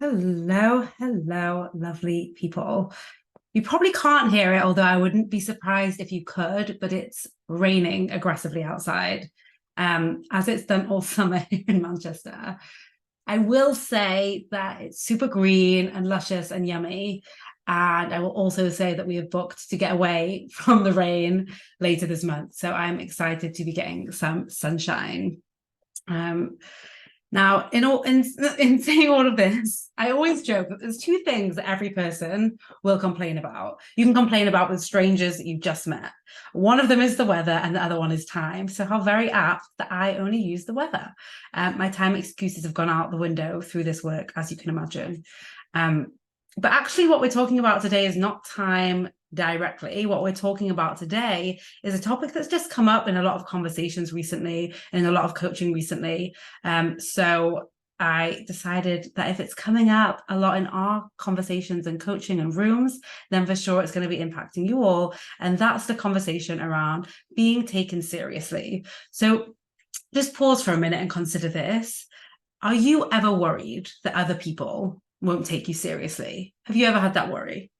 Hello, lovely people. You probably can't hear it, although I wouldn't be surprised if you could, but it's raining aggressively outside, as it's done all summer here in Manchester. I will say that it's super green and luscious and yummy. And I will also say that we have booked to get away from the rain later this month. So I'm excited to be getting some sunshine. Um, Now, in saying all of this, I always joke that there's two things that every person will complain about. You can complain about with strangers that you've just met. One of them is the weather, and the other one is time. So, how very apt that I only use the weather. My time excuses have gone out the window through this work, as you can imagine. Um, but actually, what we're talking about today is not time directly. What we're talking about today is a topic that's just come up in a lot of conversations recently, and in a lot of coaching recently. So I decided that if it's coming up a lot in our conversations and coaching and rooms, then for sure it's going to be impacting you all. And that's the conversation around being taken seriously. So just pause for a minute and consider this. Are you ever worried that other people won't take you seriously? Have you ever had that worry?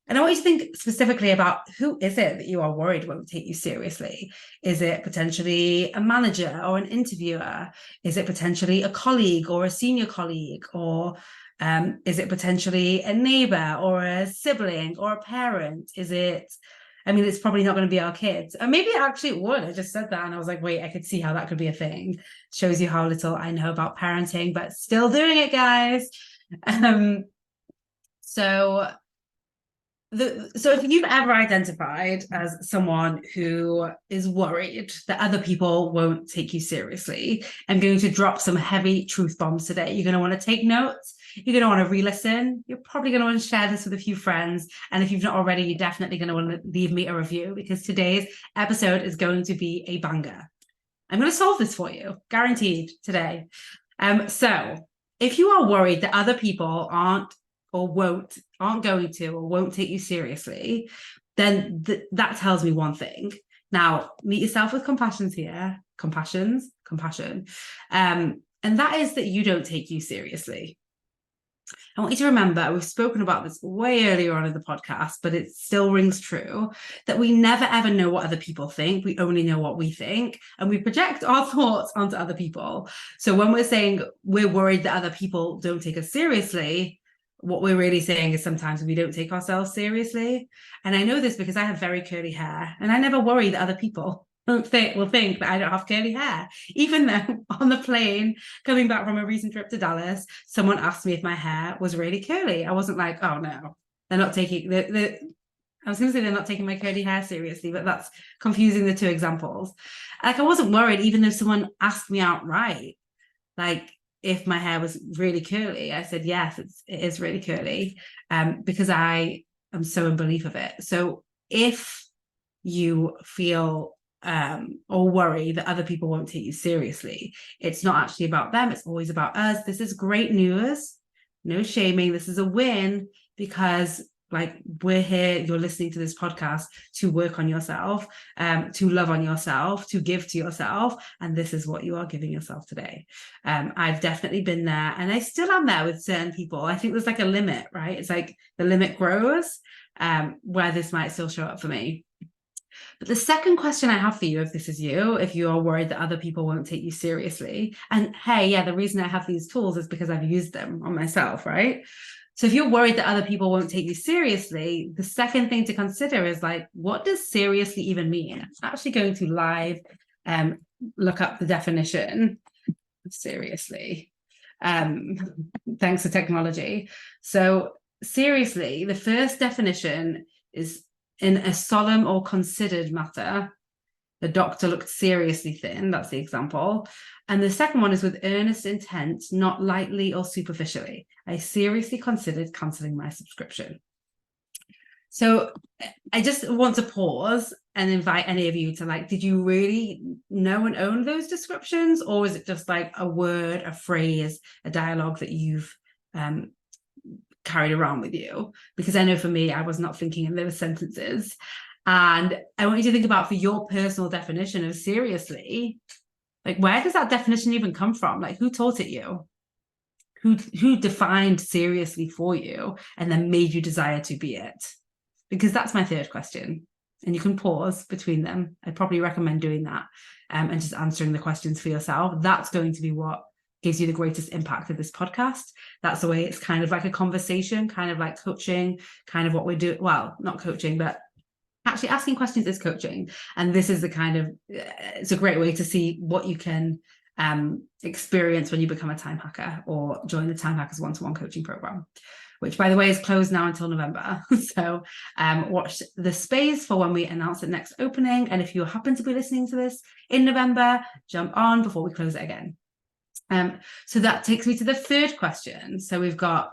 And I want you to think specifically about who is it that you are worried won't take you seriously? Is it potentially a manager or an interviewer? Is it potentially a colleague or a senior colleague? Or is it potentially a neighbor or a sibling or a parent? It's probably not going to be our kids. Or maybe actually it would. I just said that and I was like, wait, I could see how that could be a thing. Shows you how little I know about parenting, but still doing it, guys. So if you've ever identified as someone who is worried that other people won't take you seriously, I'm going to drop some heavy truth bombs today. You're going to want to take notes. You're going to want to re-listen. You're probably going to want to share this with a few friends. And if you've not already, you're definitely going to want to leave me a review, because today's episode is going to be a banger. I'm going to solve this for you, guaranteed today. So if you are worried that other people aren't going to or won't take you seriously, then that tells me one thing. Now, meet yourself with compassions here. Compassion. And that is that you don't take you seriously. I want you to remember, we've spoken about this way earlier on in the podcast, but it still rings true, that we never ever know what other people think. We only know what we think, and we project our thoughts onto other people. So when we're saying we're worried that other people don't take us seriously, what we're really saying is sometimes we don't take ourselves seriously. And I know this because I have very curly hair, and I never worry that other people will think that I don't have curly hair. Even though on the plane coming back from a recent trip to Dallas, someone asked me if my hair was really curly. I wasn't like, oh no, they're not taking I was going to say they're not taking my curly hair seriously, but that's confusing the two examples. Like, I wasn't worried, even though someone asked me outright, like, if my hair was really curly. I said, yes, it is really curly, because I am so in belief of it. So if you feel or worry that other people won't take you seriously, it's not actually about them. It's always about us. This is great news. No shaming. This is a win, because we're here, you're listening to this podcast to work on yourself, to love on yourself, to give to yourself. And this is what you are giving yourself today. I've definitely been there, and I still am there with certain people. I think there's like a limit, right? It's like the limit grows, where this might still show up for me. But the second question I have for you, if this is you, if you are worried that other people won't take you seriously, and hey, yeah, the reason I have these tools is because I've used them on myself, right? So if you're worried that other people won't take you seriously, the second thing to consider is what does seriously even mean? I'm actually going to live look up the definition of seriously. Thanks to technology. So seriously, the first definition is in a solemn or considered matter. The doctor looked seriously thin. That's the example. And the second one is with earnest intent, not lightly or superficially. I seriously considered cancelling my subscription. So I just want to pause and invite any of you to did you really know and own those descriptions? Or was it just like a word, a phrase, a dialogue that you've carried around with you? Because I know for me, I was not thinking in those sentences. And I want you to think about, for your personal definition of seriously, where does that definition even come from? Who taught it you? who defined seriously for you and then made you desire to be it? Because that's my third question. And you can pause between them. I'd probably recommend doing that, and just answering the questions for yourself. That's going to be what gives you the greatest impact of this podcast. That's the way it's kind of like a conversation, kind of like coaching, kind of what we do. Well, not coaching, but actually asking questions is coaching. And this is the kind of, it's a great way to see what you can experience when you become a time hacker or join the Time Hackers one-to-one coaching program, which, by the way, is closed now until November. So watch the space for when we announce the next opening. And if you happen to be listening to this in November, jump on before we close it again. So that takes me to the third question. So we've got,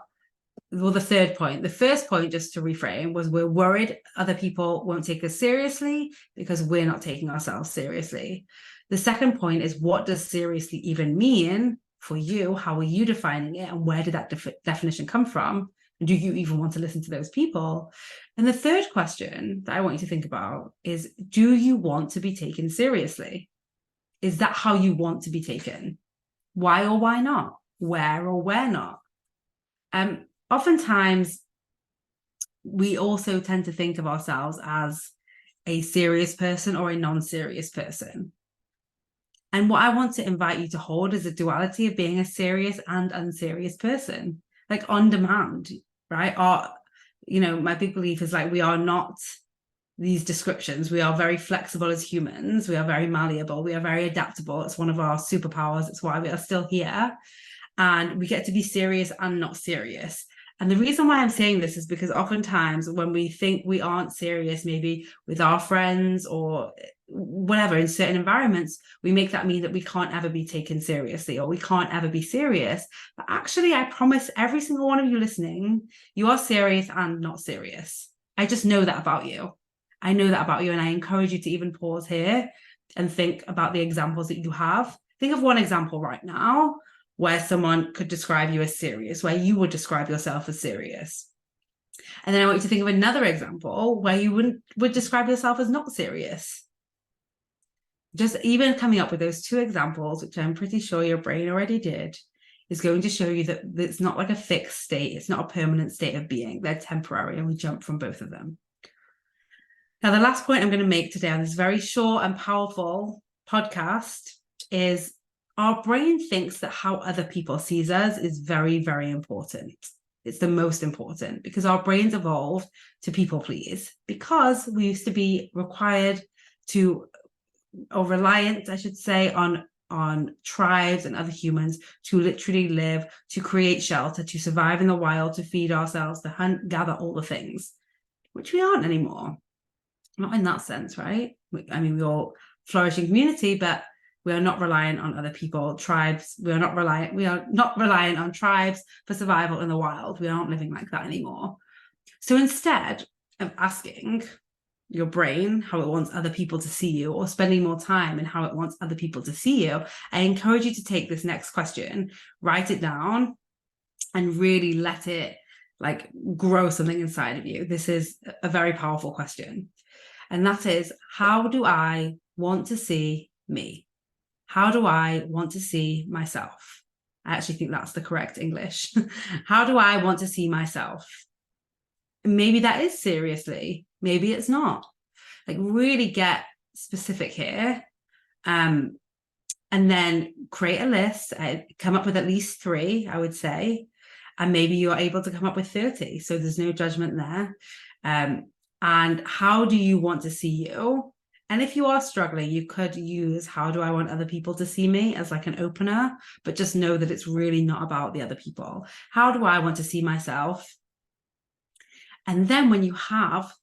well, the third point. The first point, just to reframe, was we're worried other people won't take us seriously because we're not taking ourselves seriously. The second point is, what does seriously even mean for you? How are you defining it? And where did that definition come from? And do you even want to listen to those people? And the third question that I want you to think about is, do you want to be taken seriously? Is that how you want to be taken? Why or why not? Where or where not? Oftentimes, we also tend to think of ourselves as a serious person or a non-serious person. And what I want to invite you to hold is a duality of being a serious and unserious person, like on demand, right? Or, my big belief is like, we are not these descriptions. We are very flexible as humans. We are very malleable. We are very adaptable. It's one of our superpowers. It's why we are still here. And we get to be serious and not serious. And the reason why I'm saying this is because oftentimes when we think we aren't serious, maybe with our friends or whatever, in certain environments, we make that mean that we can't ever be taken seriously or we can't ever be serious. But actually, I promise every single one of you listening, you are serious and not serious. I just know that about you. I know that about you. And I encourage you to even pause here and think about the examples that you have. Think of one example right now where someone could describe you as serious, where you would describe yourself as serious. And then I want you to think of another example where you would describe yourself as not serious. Just even coming up with those two examples, which I'm pretty sure your brain already did, is going to show you that it's not like a fixed state. It's not a permanent state of being. They're temporary, and we jump from both of them. Now, the last point I'm going to make today on this very short and powerful podcast is, our brain thinks that how other people sees us is very, very important. It's the most important because our brains evolved to people please, because we used to be required to, or reliant, I should say, on tribes and other humans to literally live, to create shelter, to survive in the wild, to feed ourselves, to hunt, gather, all the things, which we aren't anymore. Not in that sense, right? I mean, we all flourish in community, but we are not reliant on other people, tribes. We are not reliant on tribes for survival in the wild. We aren't living like that anymore. So instead of asking your brain how it wants other people to see you, or spending more time in how it wants other people to see you, I encourage you to take this next question, write it down, and really let it like grow something inside of you. This is a very powerful question. And that is, how do I want to see me? How do I want to see myself? I actually think that's the correct English. How do I want to see myself? Maybe that is seriously, maybe it's not. Like, really get specific here. And then create a list, come up with at least 3, I would say. And maybe you're able to come up with 30. So there's no judgment there. And how do you want to see you? And if you are struggling, you could use, how do I want other people to see me, as like an opener, but just know that it's really not about the other people. How do I want to see myself? And then when you have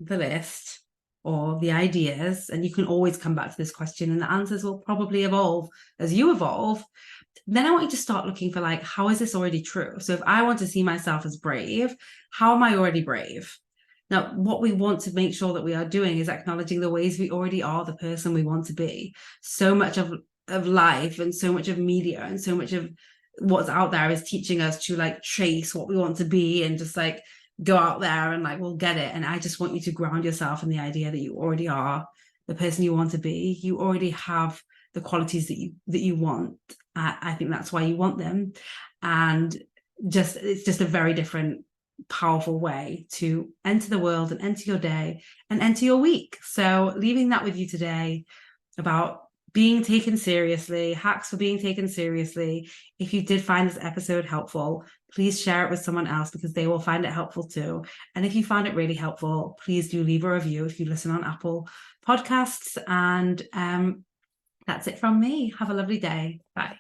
the list or the ideas, and you can always come back to this question and the answers will probably evolve as you evolve, then I want you to start looking for, like, how is this already true? So if I want to see myself as brave, how am I already brave? Now, what we want to make sure that we are doing is acknowledging the ways we already are the person we want to be. So much of life and so much of media and so much of what's out there is teaching us to like chase what we want to be and just like go out there and like, we'll get it. And I just want you to ground yourself in the idea that you already are the person you want to be. You already have the qualities that you want. I think that's why you want them. And it's just a very different, powerful way to enter the world and enter your day and enter your week. So leaving that with you today about being taken seriously, hacks for being taken seriously. If you did find this episode helpful, please share it with someone else because they will find it helpful too. And if you found it really helpful, please do leave a review if you listen on Apple Podcasts. And that's it from me. Have a lovely day. Bye.